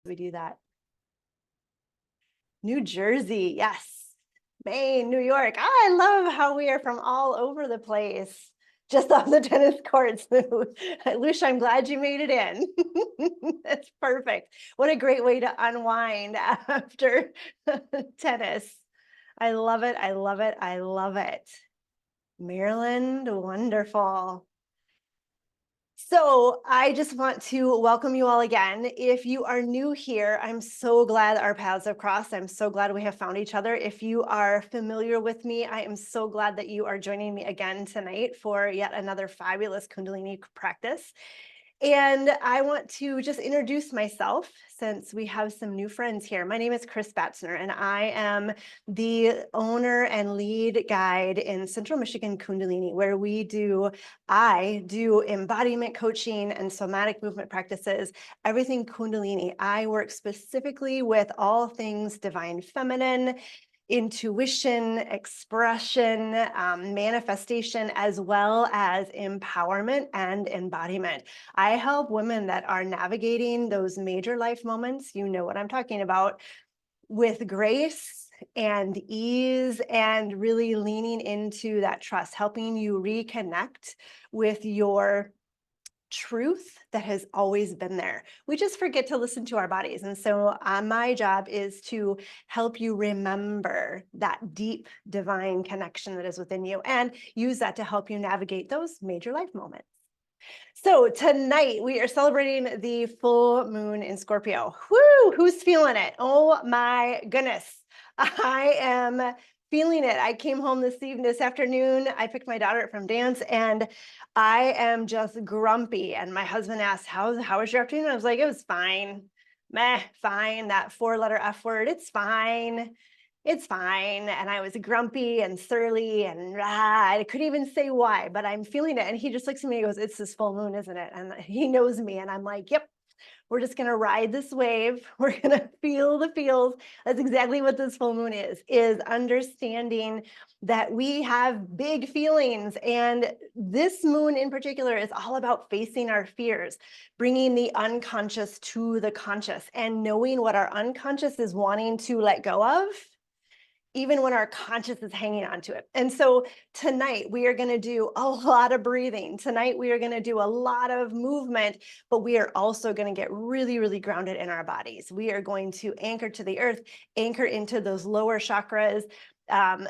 we do that. New Jersey, yes. Maine, New York. I love how we are from all over the place, just off the tennis courts. Lucia, I'm glad you made it in. That's perfect. What a great way to unwind after tennis. I love it. I love it. I love it. Maryland, wonderful. So I just want to welcome you all again. If you are new here, I'm so glad our paths have crossed. I'm so glad we have found each other. If you are familiar with me, I am so glad that you are joining me again tonight for yet another fabulous Kundalini practice. And I want to just introduce myself since we have some new friends here. My name is Chris Batzner, and I am the owner and lead guide in Central Michigan Kundalini, where I do embodiment coaching and somatic movement practices, everything Kundalini. I work specifically with all things divine feminine, intuition, expression, manifestation, as well as empowerment and embodiment. I help women that are navigating those major life moments, you know what I'm talking about, with grace and ease and really leaning into that trust, helping you reconnect with your truth that has always been there. We just forget to listen to our bodies. And so my job is to help you remember that deep divine connection that is within you and use that to help you navigate those major life moments. So tonight we are celebrating the full moon in Scorpio. Woo! Who's feeling it? Oh my goodness. I am feeling it. I came home this afternoon. I picked my daughter up from dance and I am just grumpy. And my husband asked, how was your afternoon? I was like, it was fine. Meh, fine. That 4-letter F word, it's fine. It's fine. And I was grumpy and surly and I couldn't even say why, but I'm feeling it. And he just looks at me and goes, it's this full moon, isn't it? And he knows me. And I'm like, yep, we're just going to ride this wave. We're going to feel the feels. That's exactly what this full moon is understanding that we have big feelings. And this moon in particular is all about facing our fears, bringing the unconscious to the conscious and knowing what our unconscious is wanting to let go of, even when our conscious is hanging on to it. And so tonight we are going to do a lot of breathing. Tonight we are going to do a lot of movement, but we are also going to get really, really grounded in our bodies. We are going to anchor to the earth, anchor into those lower chakras.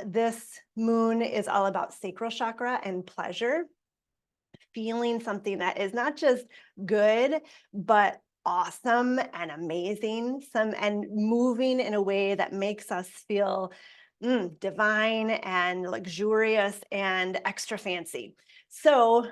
This moon is all about sacral chakra and pleasure, feeling something that is not just good, but awesome and amazing, and moving in a way that makes us feel divine and luxurious and extra fancy. So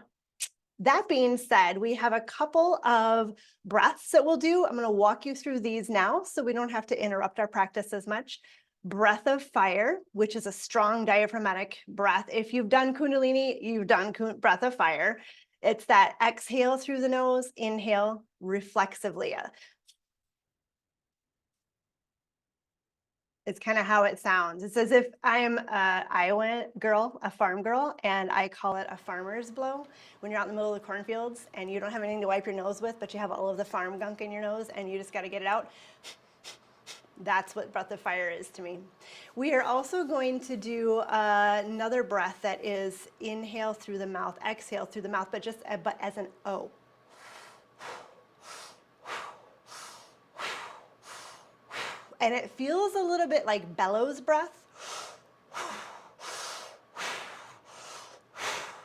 that being said, we have a couple of breaths that we'll do. I'm going to walk you through these now so we don't have to interrupt our practice as much. Breath of fire, which is a strong diaphragmatic breath. If you've done Kundalini, you've done breath of fire. It's that exhale through the nose, inhale reflexively. It's kind of how it sounds. It's as if I'm an Iowa girl, a farm girl, and I call it a farmer's blow. When you're out in the middle of the cornfields and you don't have anything to wipe your nose with, but you have all of the farm gunk in your nose and you just got to get it out. That's what breath of fire is to me. We are also going to do another breath that is inhale through the mouth, exhale through the mouth, but as an O. And it feels a little bit like bellows breath.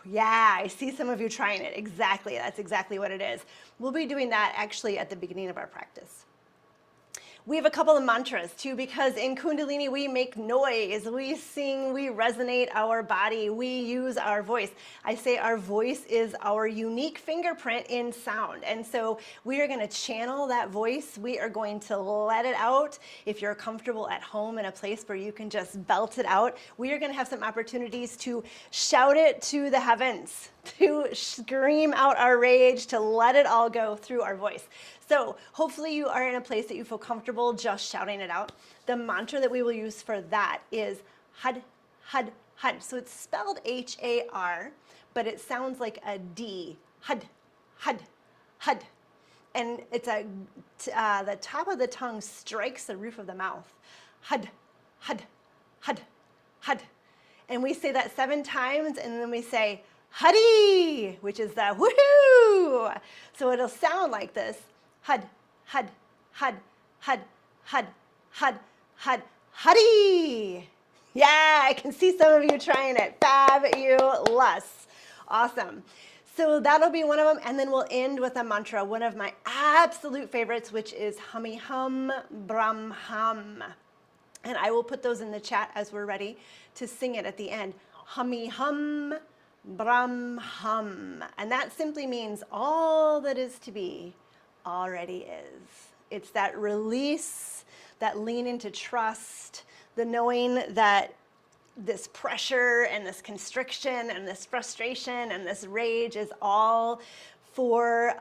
Yeah, I see some of you trying it. Exactly, that's exactly what it is. We'll be doing that actually at the beginning of our practice. We have a couple of mantras too, because in Kundalini, we make noise, we sing, we resonate our body, we use our voice. I say our voice is our unique fingerprint in sound. And so we are going to channel that voice. We are going to let it out. If you're comfortable at home in a place where you can just belt it out, we are going to have some opportunities to shout it to the heavens, to scream out our rage, to let it all go through our voice. So hopefully you are in a place that you feel comfortable just shouting it out. The mantra that we will use for that is had, had, had. So it's spelled H-A-R, but it sounds like a D. Had, had, had. And it's the top of the tongue strikes the roof of the mouth. Hud, hud, hud, hud. And we say that 7 times, and then we say, huddy, which is the woohoo. So it'll sound like this. Hud, hud, hud, hud, hud, hud, hud, huddy. Yeah, I can see some of you trying it. Fabulous. Awesome. So that'll be one of them, and then we'll end with a mantra, one of my absolute favorites, which is hummy hum, brahm hum. And I will put those in the chat as we're ready to sing it at the end. Hummy hum, brahm hum. And that simply means all that is to be already is. It's that release, that lean into trust, the knowing that this pressure and this constriction and this frustration and this rage is all for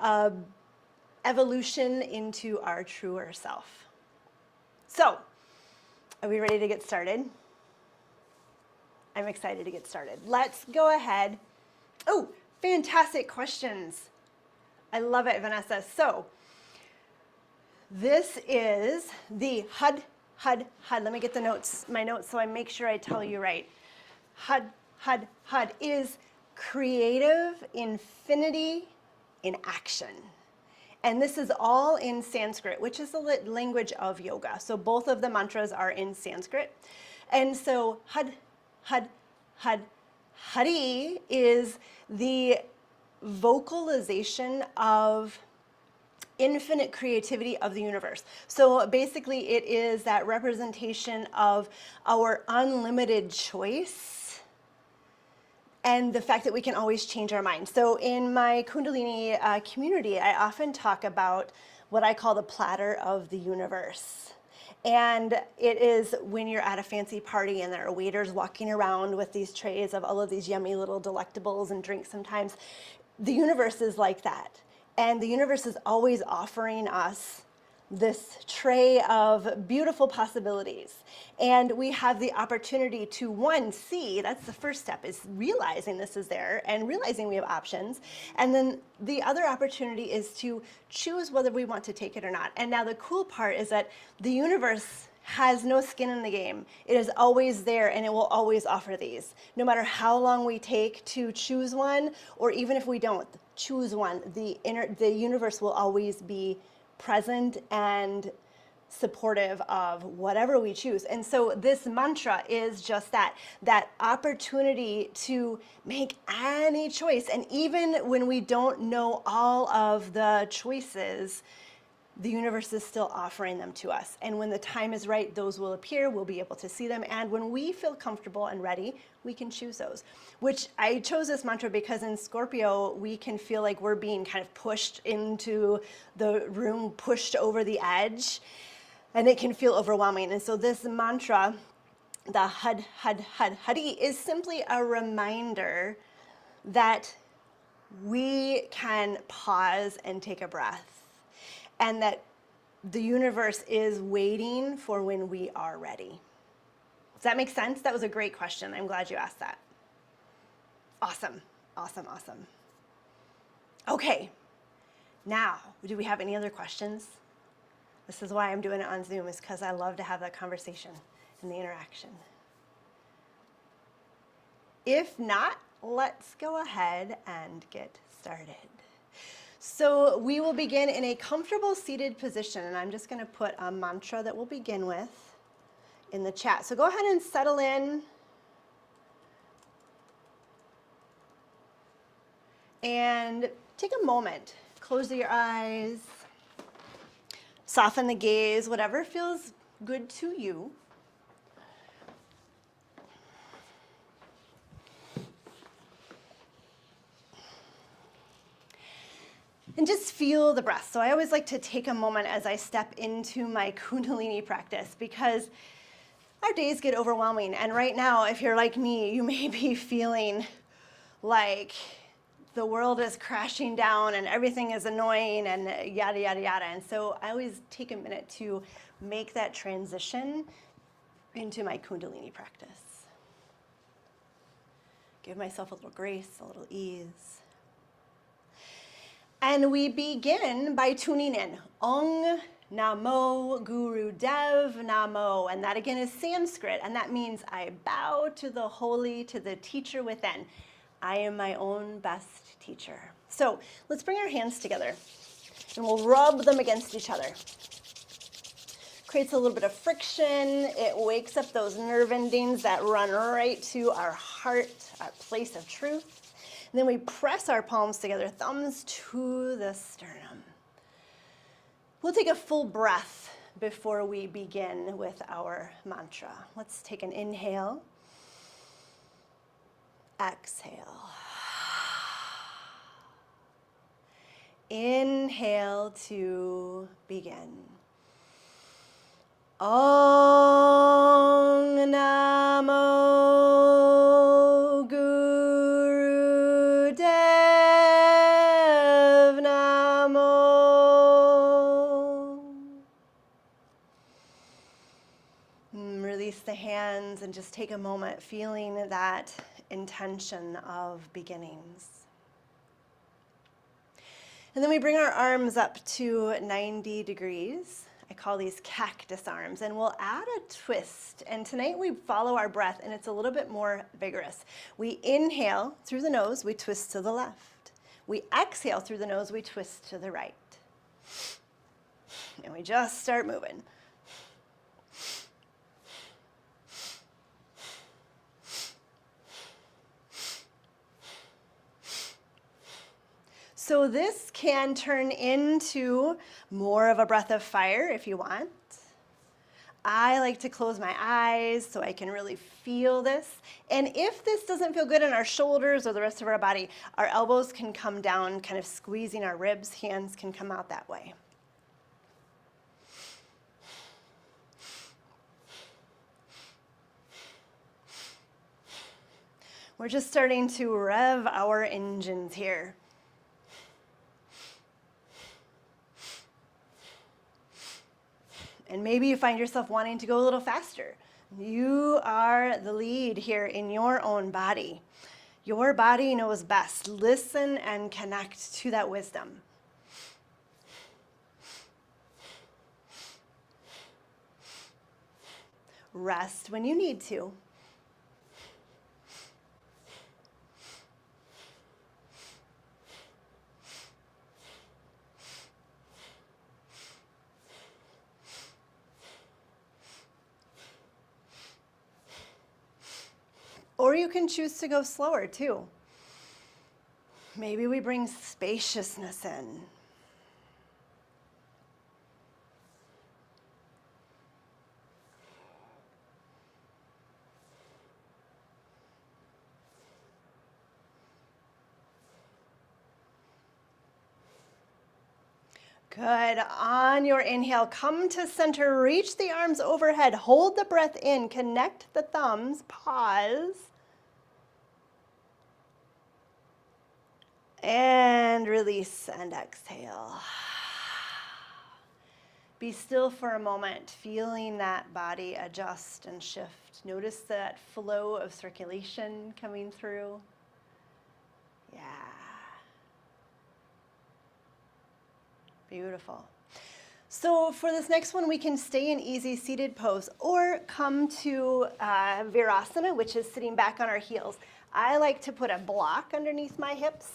evolution into our truer self. So, are we ready to get started? I'm excited to get started. Let's go ahead. Oh, fantastic questions. I love it, Vanessa. So, this is the HUD. Let me get my notes so I make sure I tell you right. HUD is creative infinity in action. And this is all in Sanskrit, which is the language of yoga. So both of the mantras are in Sanskrit. And so Hari is the vocalization of infinite creativity of the universe. So basically it is that representation of our unlimited choice and the fact that we can always change our mind. So in my Kundalini community, I often talk about what I call the platter of the universe. And it is when you're at a fancy party and there are waiters walking around with these trays of all of these yummy little delectables and drinks sometimes. The universe is like that. And the universe is always offering us this tray of beautiful possibilities. And we have the opportunity to, one, see, that's the first step, is realizing this is there and realizing we have options. And then the other opportunity is to choose whether we want to take it or not. And now the cool part is that the universe has no skin in the game. It is always there and it will always offer these. No matter how long we take to choose one, or even if we don't choose one, the universe will always be present and supportive of whatever we choose. And so this mantra is just that opportunity to make any choice. And even when we don't know all of the choices, the universe is still offering them to us. And when the time is right, those will appear, we'll be able to see them. And when we feel comfortable and ready, we can choose those. Which I chose this mantra because in Scorpio, we can feel like we're being kind of pushed into the room, pushed over the edge, and it can feel overwhelming. And so this mantra, the Hari, is simply a reminder that we can pause and take a breath. And that the universe is waiting for when we are ready. Does that make sense? That was a great question. I'm glad you asked that. Awesome. Okay, now, do we have any other questions? This is why I'm doing it on Zoom, is because I love to have that conversation and the interaction. If not, let's go ahead and get started. So we will begin in a comfortable seated position, and I'm just going to put a mantra that we'll begin with in the chat. So go ahead and settle in. And take a moment. Close your eyes. Soften the gaze, whatever feels good to you. And just feel the breath. So I always like to take a moment as I step into my Kundalini practice, because our days get overwhelming. And right now, if you're like me, you may be feeling like the world is crashing down and everything is annoying and yada, yada, yada. And so I always take a minute to make that transition into my Kundalini practice. Give myself a little grace, a little ease. And we begin by tuning in. Ong Namo Guru Dev Namo. And that again is Sanskrit. And that means I bow to the holy, to the teacher within. I am my own best teacher. So let's bring our hands together and we'll rub them against each other. Creates a little bit of friction. It wakes up those nerve endings that run right to our heart, our place of truth. And then we press our palms together, thumbs to the sternum. We'll take a full breath before we begin with our mantra. Let's take an inhale. Exhale. Inhale to begin. Ong Namo Guru Dev Namo. Release the hands and just take a moment feeling that intention of beginnings. And then we bring our arms up to 90 degrees. I call these cactus arms, and we'll add a twist. And tonight we follow our breath, and it's a little bit more vigorous. We inhale through the nose, we twist to the left. We exhale through the nose, we twist to the right. And we just start moving. So this can turn into more of a breath of fire if you want. I like to close my eyes so I can really feel this. And if this doesn't feel good in our shoulders or the rest of our body, our elbows can come down, kind of squeezing our ribs. Hands can come out that way. We're just starting to rev our engines here. And maybe you find yourself wanting to go a little faster. You are the lead here in your own body. Your body knows best. Listen and connect to that wisdom. Rest when you need to. Or you can choose to go slower too. Maybe we bring spaciousness in. Good. On your inhale, come to center, reach the arms overhead, hold the breath in, connect the thumbs, pause. And release and exhale. Be still for a moment, feeling that body adjust and shift. Notice that flow of circulation coming through. Yeah. Beautiful. So for this next one, we can stay in easy seated pose or come to Virasana, which is sitting back on our heels. I like to put a block underneath my hips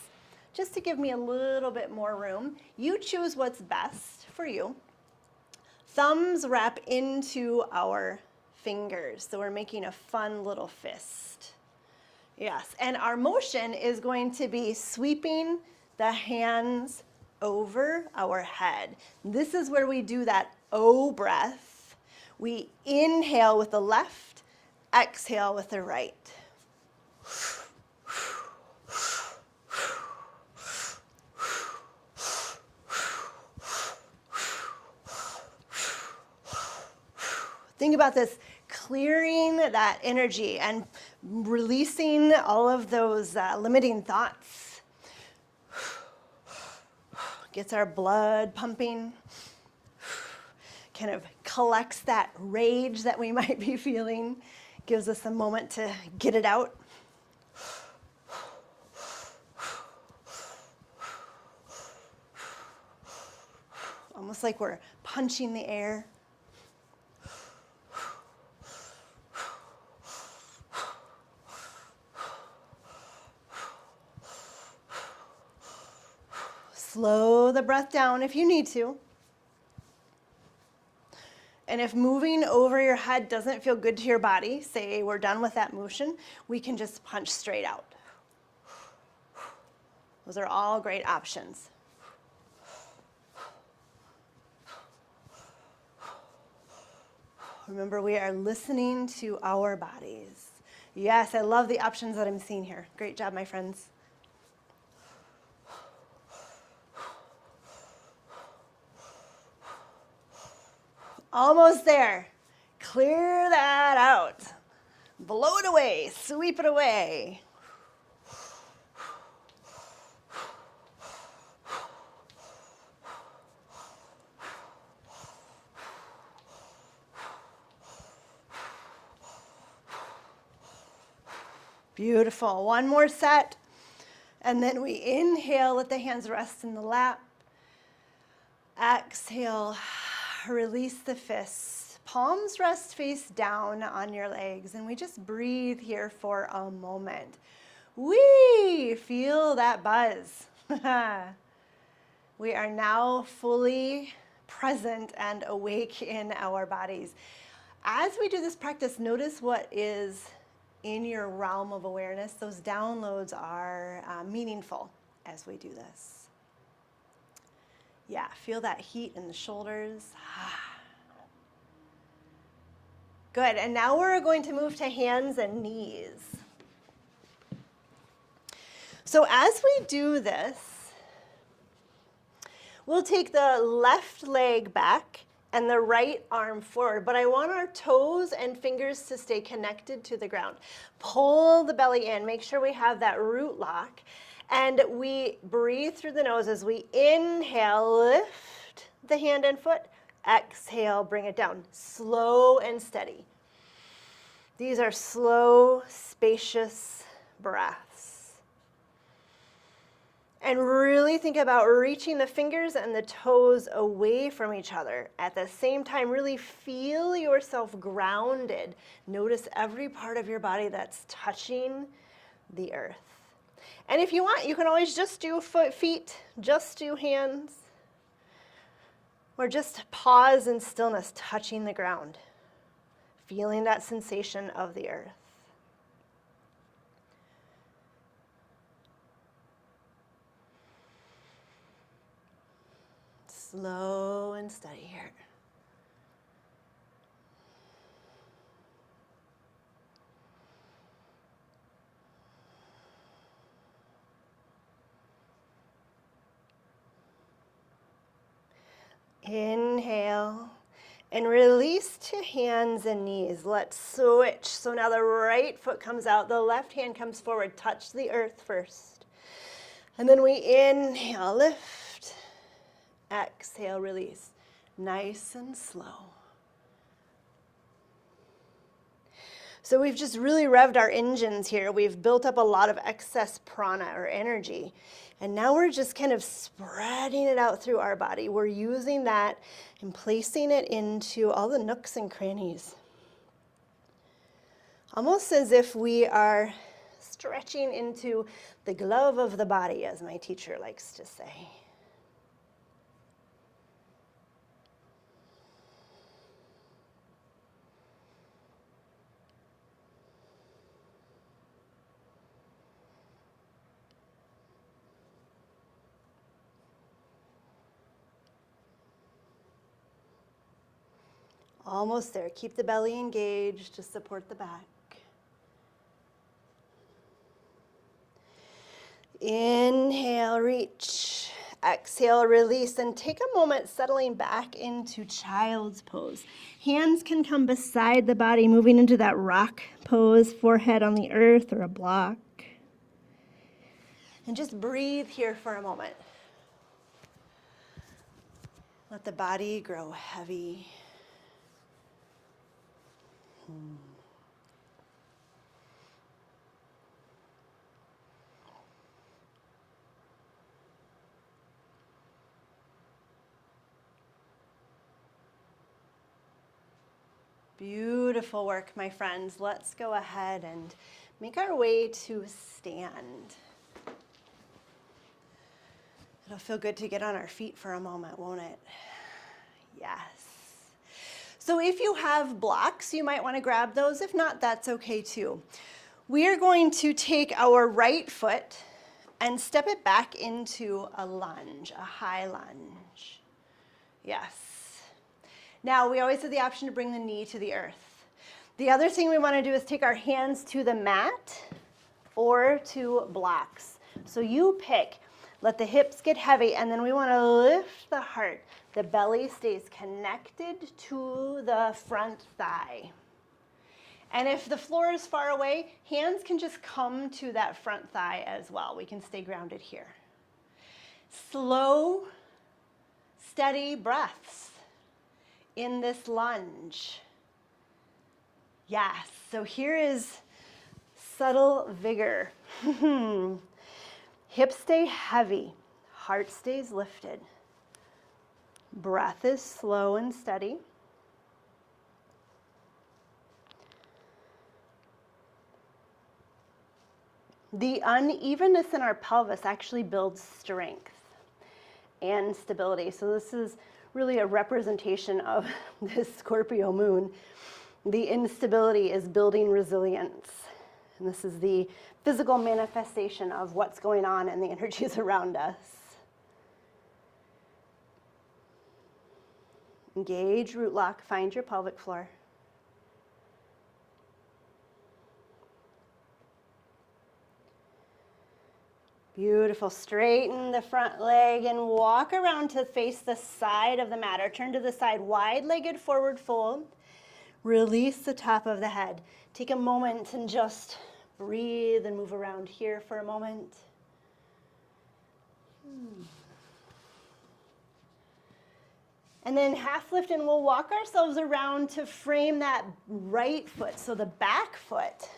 just to give me a little bit more room. You choose what's best for you. Thumbs wrap into our fingers, so we're making a fun little fist. Yes, and our motion is going to be sweeping the hands over our head. This is where we do that O breath. We inhale with the left, exhale with the right. Think about this, clearing that energy and releasing all of those limiting thoughts. Gets our blood pumping, kind of collects that rage that we might be feeling, gives us a moment to get it out. almost like we're punching the air. Slow the breath down if you need to. And if moving over your head doesn't feel good to your body, say we're done with that motion, we can just punch straight out. Those are all great options. Remember, we are listening to our bodies. Yes, I love the options that I'm seeing here. Great job, my friends. Almost there. Clear that out. Blow it away. Sweep it away. Beautiful. One more set. And then we inhale, let the hands rest in the lap. Exhale, release the fists. Palms rest face down on your legs. And we just breathe here for a moment. Whee! Feel that buzz. We are now fully present and awake in our bodies. As we do this practice, notice what is in your realm of awareness. Those downloads are meaningful as we do this. Yeah, feel that heat in the shoulders. Good, and now we're going to move to hands and knees. So as we do this, we'll take the left leg back and the right arm forward, but I want our toes and fingers to stay connected to the ground. Pull the belly in, make sure we have that root lock, and we breathe through the nose as we inhale, lift the hand and foot, exhale, bring it down, slow and steady. These are slow, spacious breaths. And really think about reaching the fingers and the toes away from each other. At the same time, really feel yourself grounded. Notice every part of your body that's touching the earth. And if you want, you can always just do feet, just do hands, or just pause in stillness, touching the ground, feeling that sensation of the earth. Slow and steady here. Inhale and release to hands and knees. Let's switch. So now the right foot comes out, the left hand comes forward. Touch the earth first. And then we inhale, lift. Exhale, release. Nice and slow. So we've just really revved our engines here. We've built up a lot of excess prana or energy. And now we're just kind of spreading it out through our body. We're using that and placing it into all the nooks and crannies. Almost as if we are stretching into the glove of the body, as my teacher likes to say. Almost there. Keep the belly engaged to support the back. Inhale, reach. Exhale, release. And take a moment settling back into child's pose. Hands can come beside the body, moving into that rock pose, forehead on the earth or a block. And just breathe here for a moment. Let the body grow heavy. Beautiful work, my friends. Let's go ahead and make our way to stand. It'll feel good to get on our feet for a moment, won't it? Yes. So if you have blocks, you might want to grab those. If not, that's okay too. We are going to take our right foot and step it back into a lunge, a high lunge. Yes. Now, we always have the option to bring the knee to the earth. The other thing we want to do is take our hands to the mat or to blocks. So you pick. Let the hips get heavy, and then we want to lift the heart. The belly stays connected to the front thigh. And if the floor is far away, hands can just come to that front thigh as well. We can stay grounded here. Slow, steady breaths in this lunge. Yes, so here is subtle vigor. Hips stay heavy, heart stays lifted. Breath is slow and steady. The unevenness in our pelvis actually builds strength and stability. So this is really a representation of this Scorpio moon. The instability is building resilience. And this is the physical manifestation of what's going on in the energies around us. Engage, root lock, find your pelvic floor. Beautiful. Straighten the front leg and walk around to face the side of the mat, or turn to the side, wide-legged forward fold. Release the top of the head. Take a moment and just breathe and move around here for a moment. And then half lift, and we'll walk ourselves around to frame that right foot. So the back foot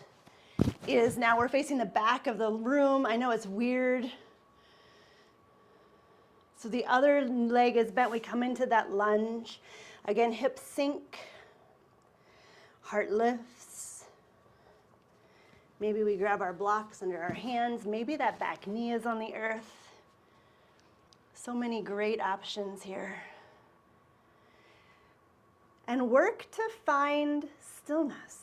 is now we're facing the back of the room. I know it's weird. So the other leg is bent. We come into that lunge. Again, hips sink. Heart lifts. Maybe we grab our blocks under our hands. Maybe that back knee is on the earth. So many great options here. And work to find stillness.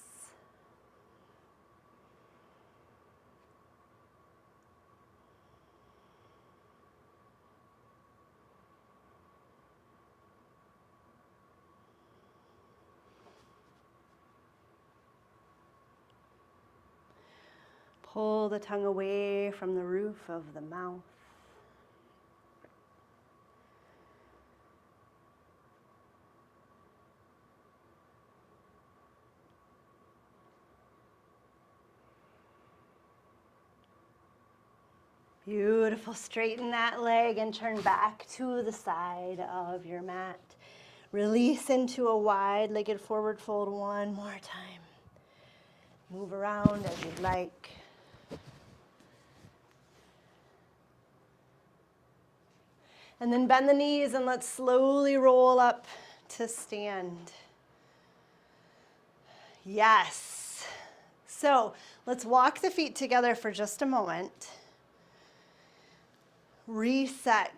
Pull the tongue away from the roof of the mouth. Beautiful. Straighten that leg and turn back to the side of your mat. Release into a wide-legged forward fold one more time. Move around as you'd like. And then bend the knees and let's slowly roll up to stand. Yes. So let's walk the feet together for just a moment. Reset.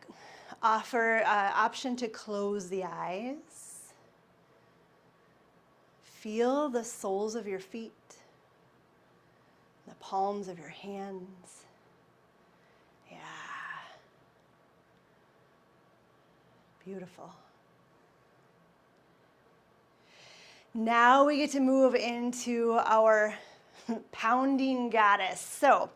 Offer option to close the eyes. Feel the soles of your feet, the palms of your hands. Yeah. Beautiful. Now we get to move into our pounding goddess. So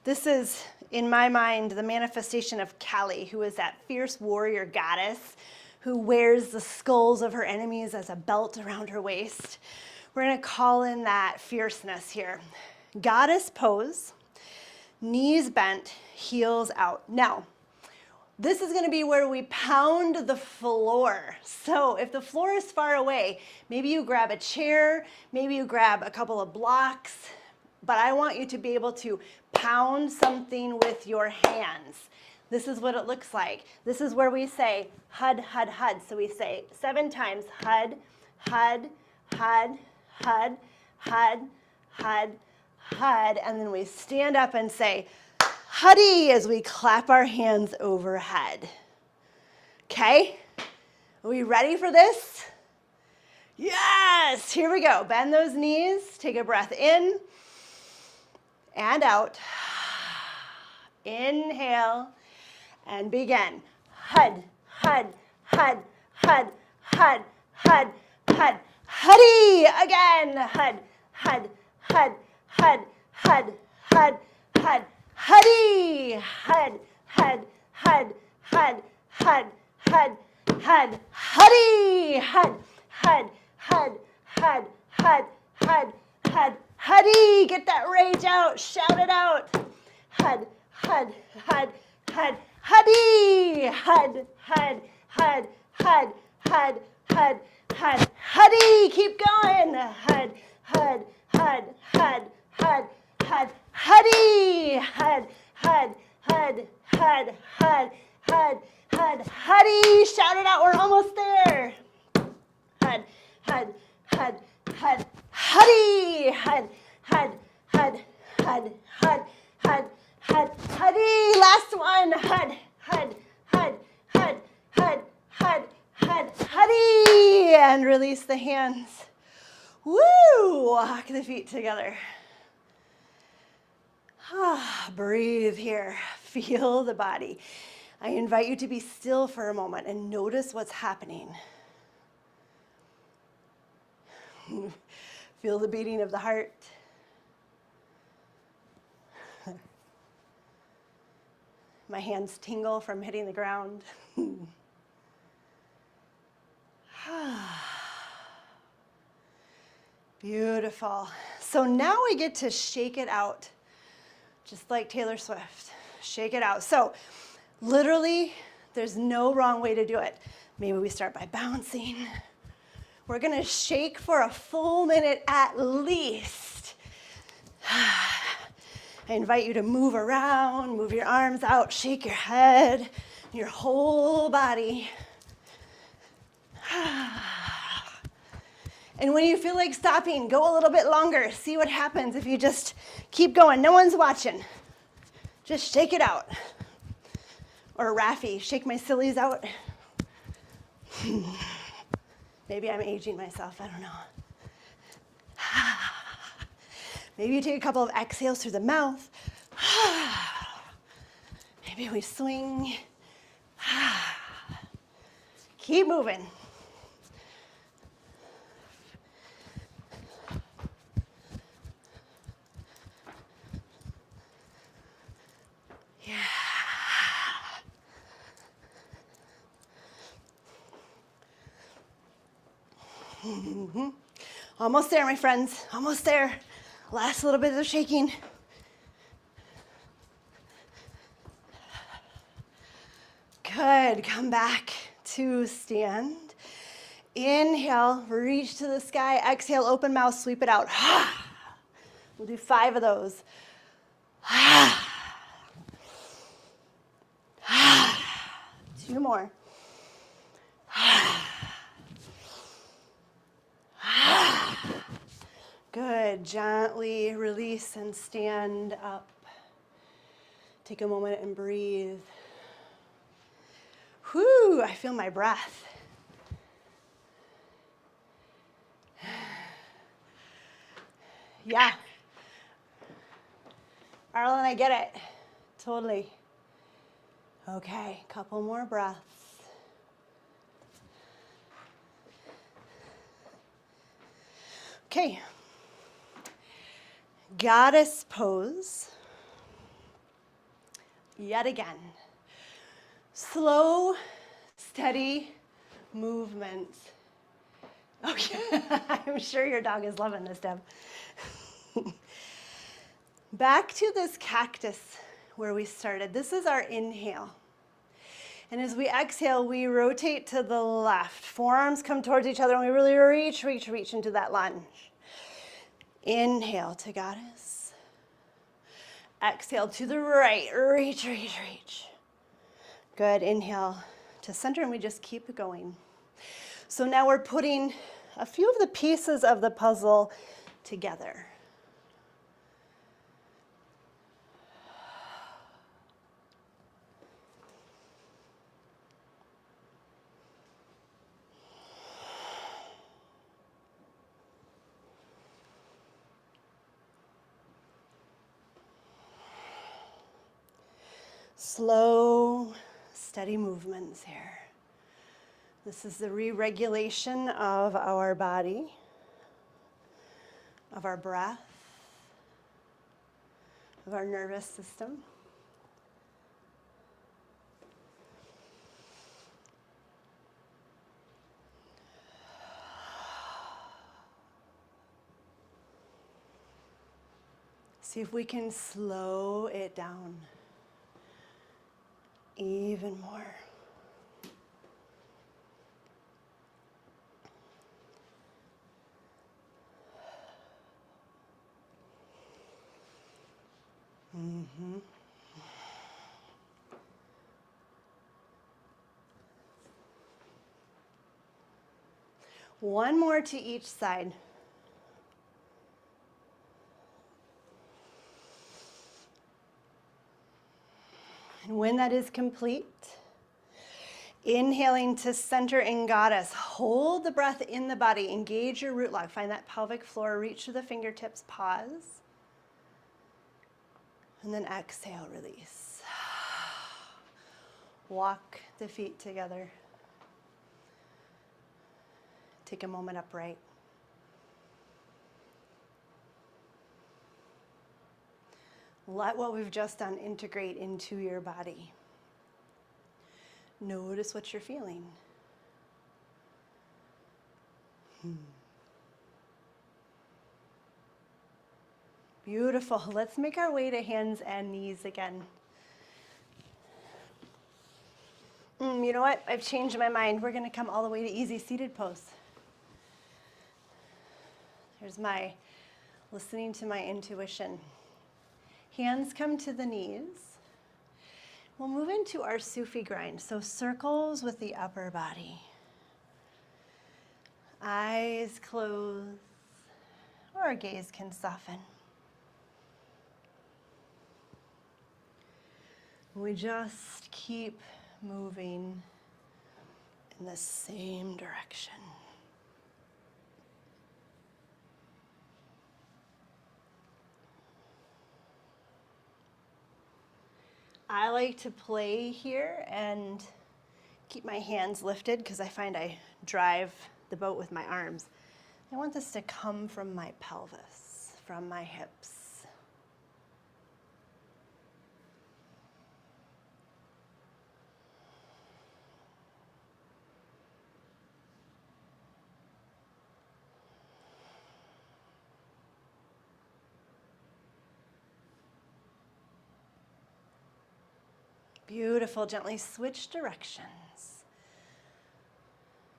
this is, in my mind, the manifestation of Kali, who is that fierce warrior goddess who wears the skulls of her enemies as a belt around her waist. We're going to call in that fierceness here. Goddess pose, knees bent, heels out. Now, this is going to be where we pound the floor. So if the floor is far away, maybe you grab a chair, maybe you grab a couple of blocks, but I want you to be able to pound something with your hands. This is what it looks like. This is where we say hud, hud, hud. So we say 7 times hud, hud, hud, hud, hud, hud, hud. And then we stand up and say, huddy, as we clap our hands overhead. Okay? Are we ready for this? Yes! Here we go. Bend those knees. Take a breath in and out. Inhale and begin. Hud, hud, hud, hud, hud, hud, hud. Huddy! Again. Hud, hud, hud, hud, hud, hud, hud. Huddy! Hud, hud, hud, hud, hud, hud, hud. Huddy! Hud, hud, hud, hud, hud, hud, hud. Huddy! Get that rage out. Shout it out. Hud, hud, hud, hud. Huddy! Hud, hud, hud, hud, hud, hud, hud. Huddy! Keep going. Hud, hud, hud, hud, hud, hud. Huddy! Hud, hud, hud, hud, hud, hud, hud. Huddy! Shout it out. We're almost there. Hud, hud, hud, hud. Huddy! Hud, hud, hud, hud, hud, hud, hud. Huddy! Last one. Hud, hud, hud, hud, hud, hud, hud. Huddy! And release the hands. Woo! Walk the feet together. Breathe here. Feel the body. I invite you to be still for a moment and notice what's happening. Feel the beating of the heart. My hands tingle from hitting the ground. Beautiful. So now we get to shake it out, just like Taylor Swift. Shake it out. So literally, there's no wrong way to do it. Maybe we start by bouncing. We're going to shake for a full minute at least. I invite you to move around, move your arms out, shake your head, your whole body. And when you feel like stopping, go a little bit longer. See what happens if you just keep going. No one's watching. Just shake it out. Or Rafi, shake my sillies out. Maybe I'm aging myself, I don't know. Maybe you take a couple of exhales through the mouth. Maybe we swing. Keep moving. Yeah. Mm-hmm. Almost there, my friends. Almost there. Last little bit of shaking. Good. Come back to stand. Inhale, reach to the sky. Exhale, open mouth, sweep it out. We'll do 5 of those. 2 more. Good. Gently release and stand up. Take a moment and breathe. Whew, I feel my breath. Yeah. Arlen, I get it. Totally. Okay, couple more breaths. Okay. Goddess pose. Yet again. Slow, steady movement. Okay, I'm sure your dog is loving this, Deb. Back to this cactus where we started. This is our inhale. And as we exhale, we rotate to the left. Forearms come towards each other and we really reach into that lunge. Inhale to goddess. Exhale to the right. Reach. Good. Inhale to center and we just keep going. So now we're putting a few of the pieces of the puzzle together. Slow, steady movements here. This is the re-regulation of our body, of our breath, of our nervous system. See if we can slow it down even more. Mm-hmm. One more to each side. And when that is complete, inhaling to center in goddess. Hold the breath in the body. Engage your root log. Find that pelvic floor. Reach to the fingertips. Pause. And then exhale, release. Walk the feet together. Take a moment upright. Let what we've just done integrate into your body. Notice what you're feeling. Beautiful. Let's make our way to hands and knees again. You know what? I've changed my mind. We're going to come all the way to easy seated pose. There's my listening to my intuition. Hands come to the knees. We'll move into our Sufi grind. So circles with the upper body. Eyes closed, or our gaze can soften. We just keep moving in the same direction. I like to play here and keep my hands lifted because I find I drive the boat with my arms. I want this to come from my pelvis, from my hips. Beautiful. Gently switch directions.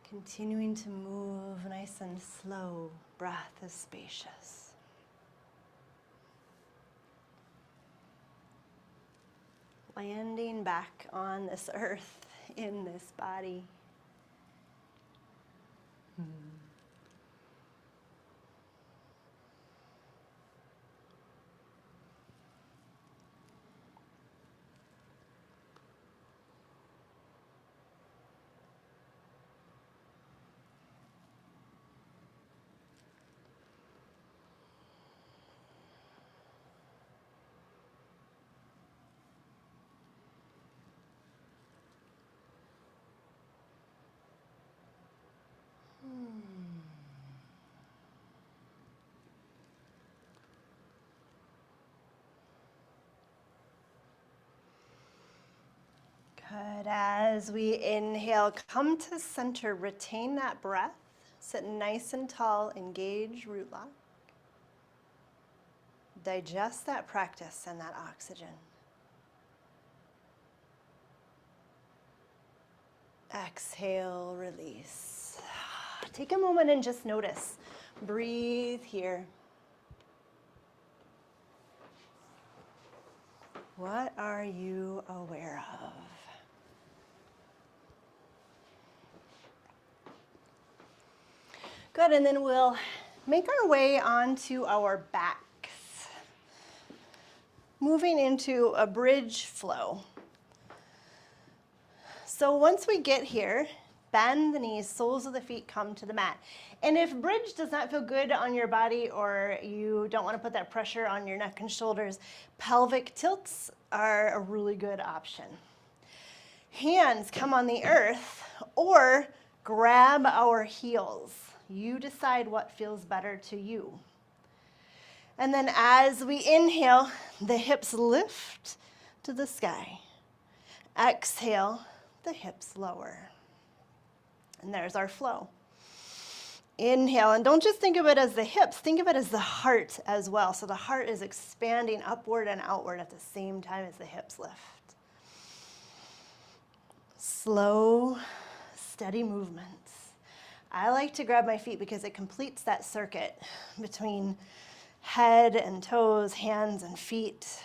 Continuing to move nice and slow. Breath is spacious. Landing back on this earth in this body. Good. As we inhale, come to center, retain that breath. Sit nice and tall, engage root lock. Digest that practice and that oxygen. Exhale, release. Take a moment and just notice. Breathe here. What are you aware of? Good, and then we'll make our way onto our backs. Moving into a bridge flow. So once we get here, bend the knees, soles of the feet come to the mat. And if bridge does not feel good on your body, or you don't want to put that pressure on your neck and shoulders, pelvic tilts are a really good option. Hands come on the earth, or grab our heels. You decide what feels better to you. And then as we inhale, the hips lift to the sky. Exhale, the hips lower. And there's our flow. Inhale, and don't just think of it as the hips, think of it as the heart as well. So the heart is expanding upward and outward at the same time as the hips lift. Slow, steady movements. I like to grab my feet because it completes that circuit between head and toes, hands and feet.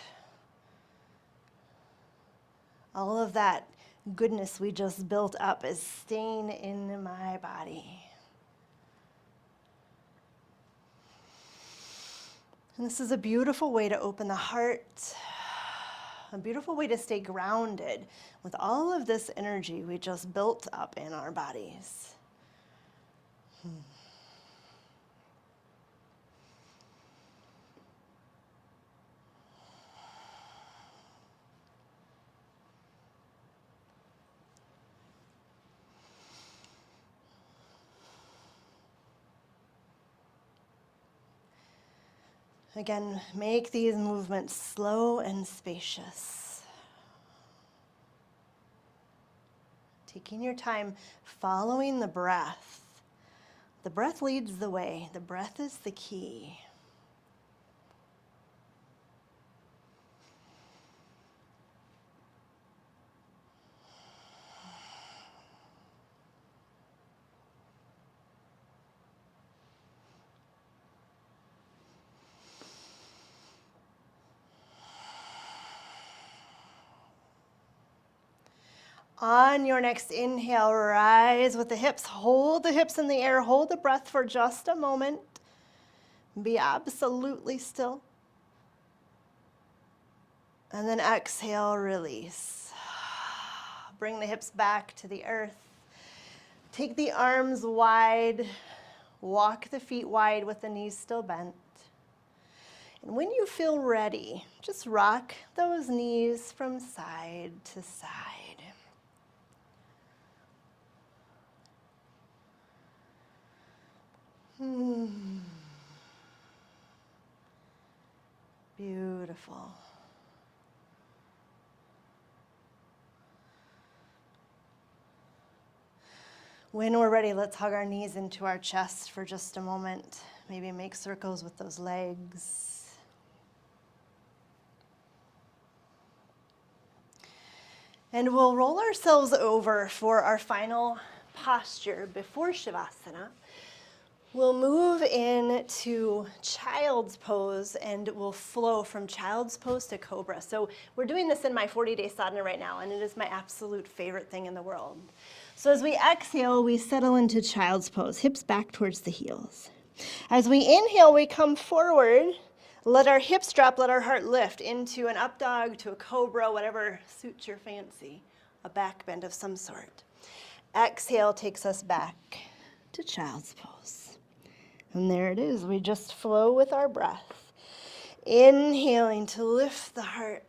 All of that goodness we just built up is staying in my body. And this is a beautiful way to open the heart, a beautiful way to stay grounded with all of this energy we just built up in our bodies. Again, make these movements slow and spacious. Taking your time, following the breath. The breath leads the way. The breath is the key. On your next inhale, rise with the hips. Hold the hips in the air. Hold the breath for just a moment. Be absolutely still. And then exhale, release. Bring the hips back to the earth. Take the arms wide. Walk the feet wide with the knees still bent. And when you feel ready, just rock those knees from side to side. Beautiful. When we're ready, let's hug our knees into our chest for just a moment. Maybe make circles with those legs. And we'll roll ourselves over for our final posture before Shavasana. We'll move into child's pose and we'll flow from child's pose to cobra. So we're doing this in my 40-day sadhana right now, and it is my absolute favorite thing in the world. So as we exhale, we settle into child's pose, hips back towards the heels. As we inhale, we come forward, let our hips drop, let our heart lift into an up dog, to a cobra, whatever suits your fancy, a back bend of some sort. Exhale takes us back to child's pose. And there it is. We just flow with our breath. Inhaling to lift the heart.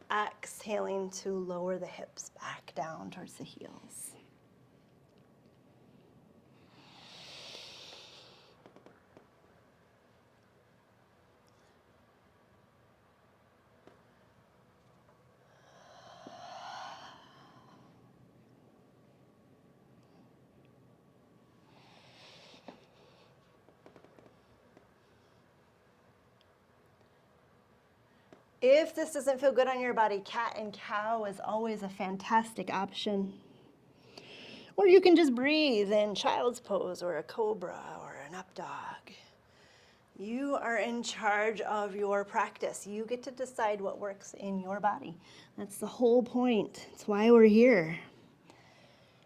Exhaling to lower the hips back down towards the heels. If this doesn't feel good on your body, cat and cow is always a fantastic option. Or you can just breathe in child's pose or a cobra or an up dog. You are in charge of your practice. You get to decide what works in your body. That's the whole point. That's why we're here.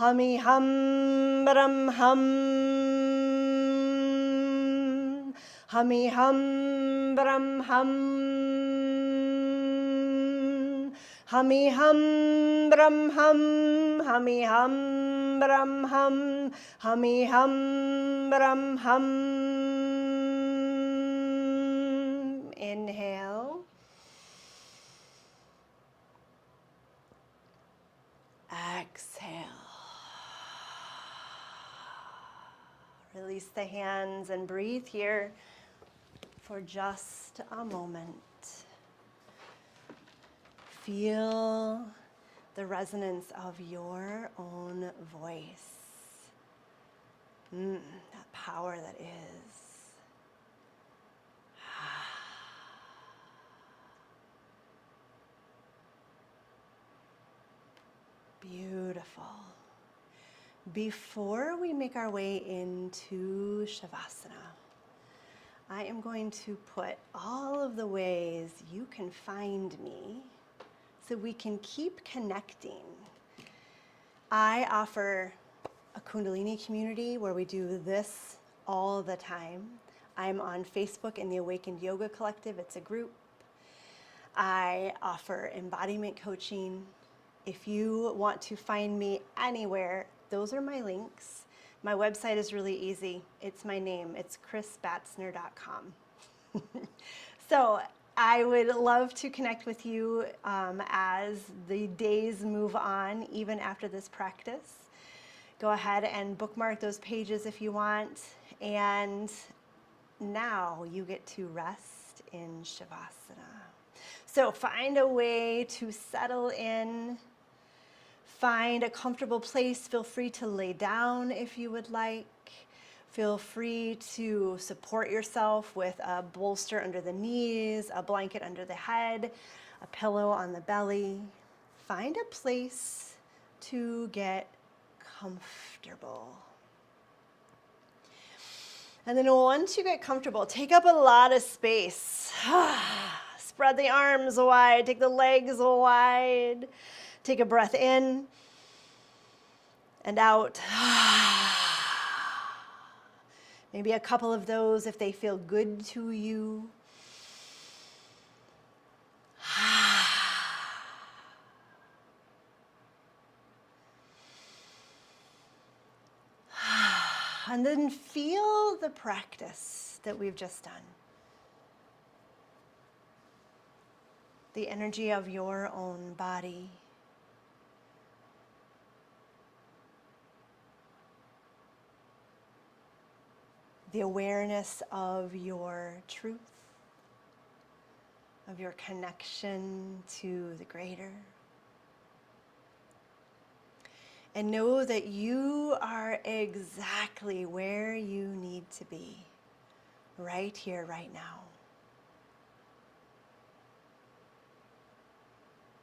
Hummy hum brum hum. Hummy hum brum hum. Hummy hum brum hum. Hummy hum brum hum. Hummy hum brum hum. Inhale. Exhale. Release the hands and breathe here for just a moment. Feel the resonance of your own voice. That power that is. Beautiful. Before we make our way into Shavasana, I am going to put all of the ways you can find me so we can keep connecting. I offer a Kundalini community where we do this all the time. I'm on Facebook in the Awakened Yoga Collective. It's a group. I offer embodiment coaching. If you want to find me anywhere, those are my links. My website is really easy. It's my name. It's chrisbatzner.com. So I would love to connect with you as the days move on, even after this practice. Go ahead and bookmark those pages if you want. And now you get to rest in Shavasana. So find a way to settle in. Find a comfortable place. Feel free to lay down if you would like. Feel free to support yourself with a bolster under the knees, a blanket under the head, a pillow on the belly. Find a place to get comfortable. And then once you get comfortable, take up a lot of space. Spread the arms wide, take the legs wide. Take a breath in and out. Maybe a couple of those if they feel good to you. And then feel the practice that we've just done. The energy of your own body. The awareness of your truth, of your connection to the greater. And know that you are exactly where you need to be, right here, right now.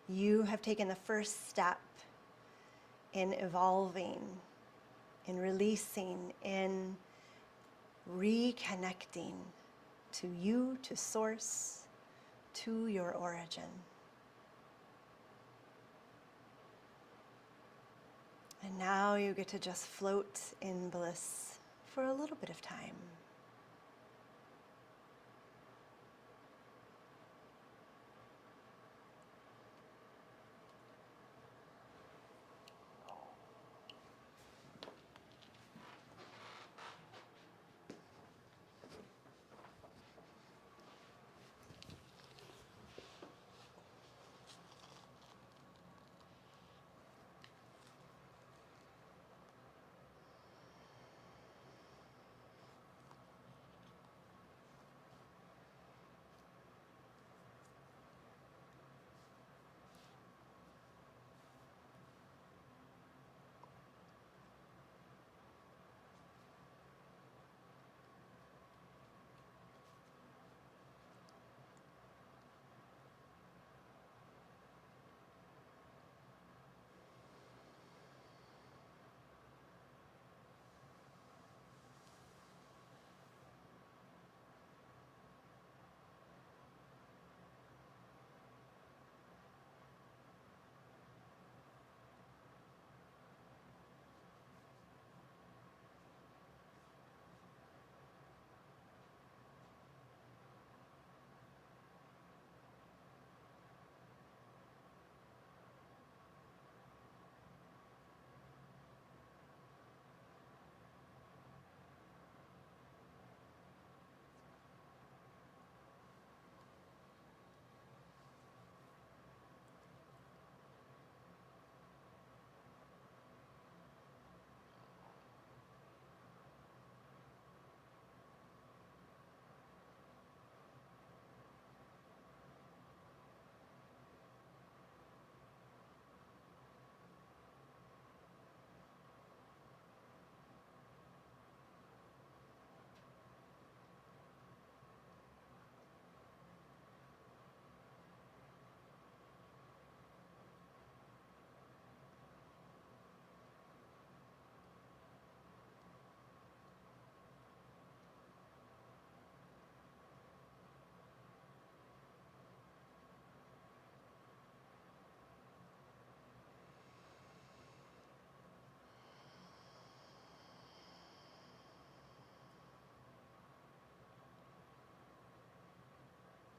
You have taken the first step in evolving, in releasing, in reconnecting to you, to source, to your origin. And now you get to just float in bliss for a little bit of time.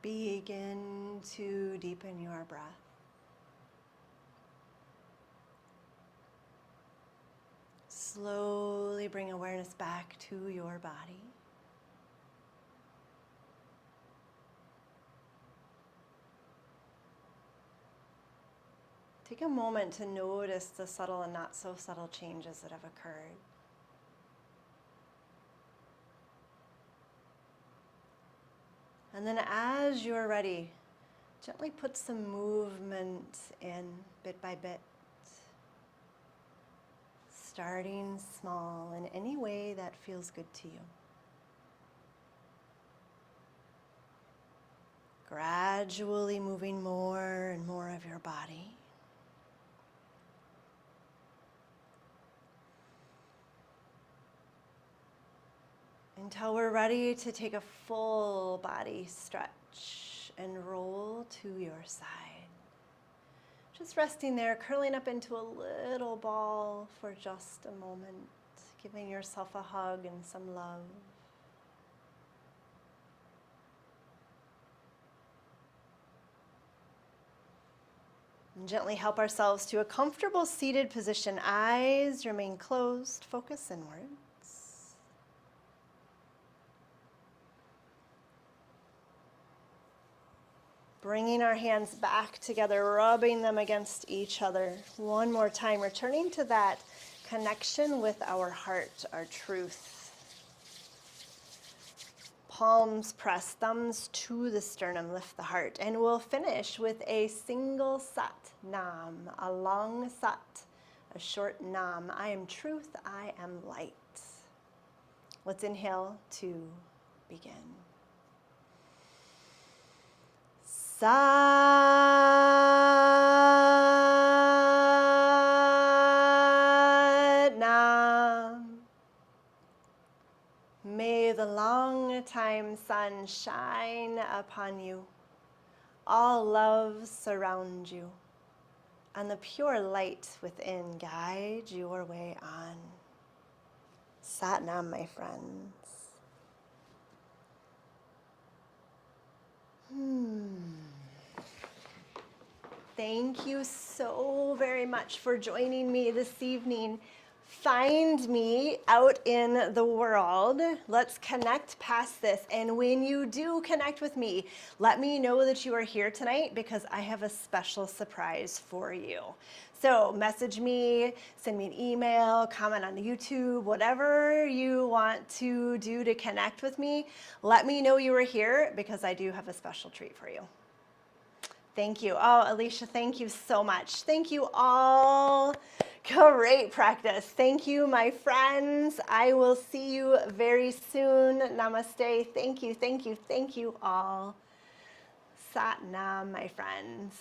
Begin to deepen your breath. Slowly bring awareness back to your body. Take a moment to notice the subtle and not so subtle changes that have occurred. And then as you're ready, gently put some movement in bit by bit. Starting small in any way that feels good to you. Gradually moving more and more of your body. Until we're ready to take a full body stretch and roll to your side. Just resting there, curling up into a little ball for just a moment, giving yourself a hug and some love. And gently help ourselves to a comfortable seated position. Eyes remain closed, focus inwards. Bringing our hands back together, rubbing them against each other. One more time, returning to that connection with our heart, our truth. Palms press, thumbs to the sternum, lift the heart. And we'll finish with a single sat nam, a long sat, a short nam. I am truth, I am light. Let's inhale to begin. Sat Nam. May the long time sun shine upon you. All love surround you, and the pure light within guide your way on. Sat Nam, my friends. Thank you so very much for joining me this evening. Find me out in the world. Let's connect past this. And when you do connect with me, let me know that you are here tonight because I have a special surprise for you. So message me, send me an email, comment on YouTube, whatever you want to do to connect with me. Let me know you were here because I do have a special treat for you. Thank you. Oh, Alicia, thank you so much. Thank you all. Great practice. Thank you, my friends. I will see you very soon. Namaste. Thank you, thank you, thank you all. Sat Nam, my friends.